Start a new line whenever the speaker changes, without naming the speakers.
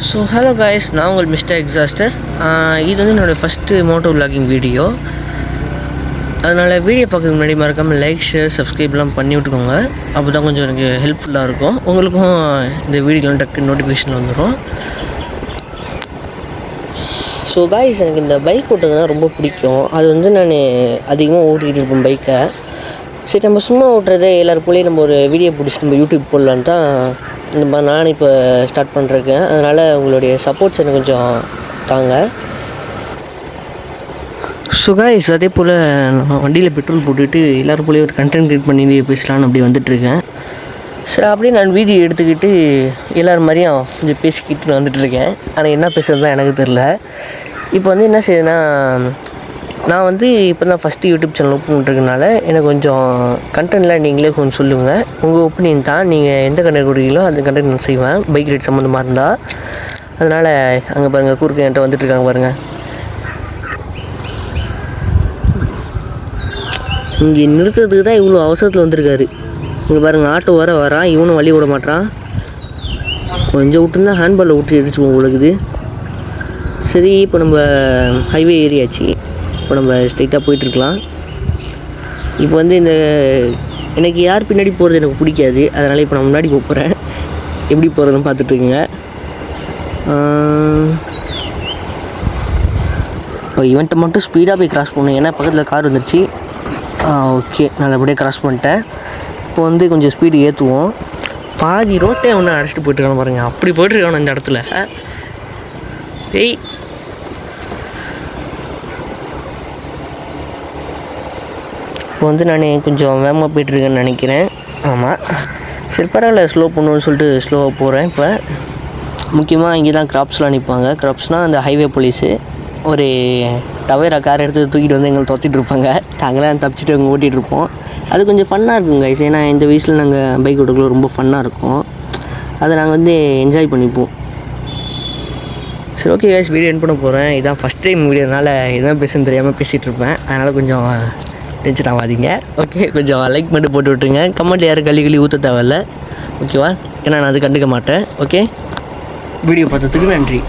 So hello guys, நான் உங்கள் mister exhauster. இது வந்து என்னோடய ஃபஸ்ட்டு மோட்டோ விலாகிங் வீடியோ. அதனால் வீடியோ பார்க்குறதுக்கு முன்னாடி மறக்காமல் லைக், ஷேர், சப்ஸ்கிரைப்லாம் பண்ணி விட்டுக்கோங்க. அப்போ தான் கொஞ்சம் எனக்கு ஹெல்ப்ஃபுல்லாக இருக்கும். உங்களுக்கும் இந்த வீடியோலாம் டக்கு நோட்டிஃபிகேஷன் வந்துடும். ஸோ காய்ஸ், எனக்கு இந்த பைக் ஓட்டுறதுனா ரொம்ப பிடிக்கும். அது வந்து நான் அதிகமாக ஓட்டிகிட்டு இருப்பேன் பைக்கை. சரி, நம்ம சும்மா ஓட்டுறதே எல்லோரும் போலேயே நம்ம ஒரு வீடியோ பிடிச்சி நம்ம யூடியூப் போடலான்னு தான் நான் இப்போ ஸ்டார்ட் பண்ணுறேன். அதனால் உங்களுடைய சப்போர்ட்ஸ் எனக்கு கொஞ்சம் தாங்க. ஸோ காய்ஸ், அதே போல் நான் வண்டியில் பெட்ரோல் போட்டுக்கிட்டு எல்லோரும் போலேயே ஒரு கண்டென்ட் க்ரியேட் பண்ணி பேசலான்னு அப்படி வந்துட்டுருக்கேன். சரி, அப்படியே நான் வீடியோ எடுத்துக்கிட்டு எல்லோரும் மாதிரியும் கொஞ்சம் பேசிக்கிட்டு வந்துட்டுருக்கேன். ஆனால் என்ன பேசுகிறது தான் எனக்கு தெரில. இப்போ வந்து என்ன செய்யுதுன்னா, நான் வந்து இப்போ தான் ஃபஸ்ட்டு யூடியூப் சேனல் ஓப்பன் பண்ணிருக்கனால எனக்கு கொஞ்சம் கண்டென்ட்லாம் நீங்களே கொஞ்சம் சொல்லுங்கள். உங்கள் ஒப்பீனியன் தான். நீங்கள் எந்த கண்டென்ட் கொடுக்கீங்களோ அந்த கண்டென்ட் நான் செய்வேன், பைக் ரைட் சம்மந்தமாக இருந்தால். அதனால் அங்கே பாருங்கள், குறுக்கு என்கிட்ட வந்துட்டுருக்காங்க பாருங்கள். இங்கே நிறுத்துறதுக்கு தான் இவ்வளோ அவசரத்தில் வந்திருக்காரு. இங்கே பாருங்கள், ஆட்டோ வரான், இவனும் வழி விட மாட்டான். கொஞ்சம் விட்டுருந்தா ஹேண்ட்பாலில் விட்டு அடிச்சுவோம் உங்களுக்கு. சரி, இப்போ நம்ம ஹைவே ஏரியாச்சு. இப்போ நம்ம ஸ்ட்ரைட்டாக போயிட்டுருக்கலாம். இப்போ வந்து எனக்கு யார் பின்னாடி போகிறது எனக்கு பிடிக்காது. அதனால் இப்போ நான் முன்னாடி போகிறேன். எப்படி போகிறதுன்னு பார்த்துட்ருக்குங்க. இப்போ இவன்ட்ட மட்டும் ஸ்பீடாக போய் கிராஸ் பண்ணணும், ஏன்னா பக்கத்தில் கார் வந்துருச்சு. ஓகே, நல்லபடியாக கிராஸ் பண்ணிட்டேன். இப்போ வந்து கொஞ்சம் ஸ்பீடு ஏற்றுவோம். பாதி ரோட்டை ஒன்று அடிச்சுட்டு போயிட்டுருக்கானு பாருங்கள். அப்படி போயிட்டுருக்கானு இந்த இடத்துல. ஏய், இப்போ வந்து நான் கொஞ்சம் வேகமாக போய்ட்டுருக்கேன்னு நினைக்கிறேன். ஆமாம், சரி பரவாயில்ல, ஸ்லோ பண்ணுவோன்னு சொல்லிட்டு ஸ்லோவாக போகிறேன். இப்போ முக்கியமாக இங்கே தான் கிராப்ஸ்லாம் நிற்பாங்க. கிராப்ஸ்னால் அந்த ஹைவே போலீஸு ஒரு டவேரா கார் எடுத்து தூக்கிட்டு வந்து எங்களை துரத்திட்டு இருப்பாங்க. நாங்களாம் தப்பிச்சுட்டு அங்கே ஓட்டிகிட்ருப்போம். அது கொஞ்சம் ஃபன்னாக இருக்கும் கைஸ். ஏன்னா இந்த வயசில் நாங்கள் பைக் ஓட்டுக்குள்ள ரொம்ப ஃபன்னாக இருக்கும். அதை நாங்கள் வந்து என்ஜாய் பண்ணிப்போம். சரி, ஓகே கைஸ், வீடியோ எண்ட் பண்ண போகிறேன். இதான் ஃபஸ்ட் டைம் வீடியோனால எதுவும் பேசுன்னு தெரியாமல் பேசிகிட்டு இருப்பேன். அதனால் கொஞ்சம் டென்ஷன் ஆகாதீங்க. ஓகே, கொஞ்சம் லைக் மட்டும் போட்டு விட்டுருங்க. கமெண்ட் யாரும் கள்ளி ஊற்ற தேவையில்ல, ஓகேவா? ஏன்னா நான் அது கண்டுக்க மாட்டேன். ஓகே, வீடியோ பார்த்ததுக்கு நன்றி.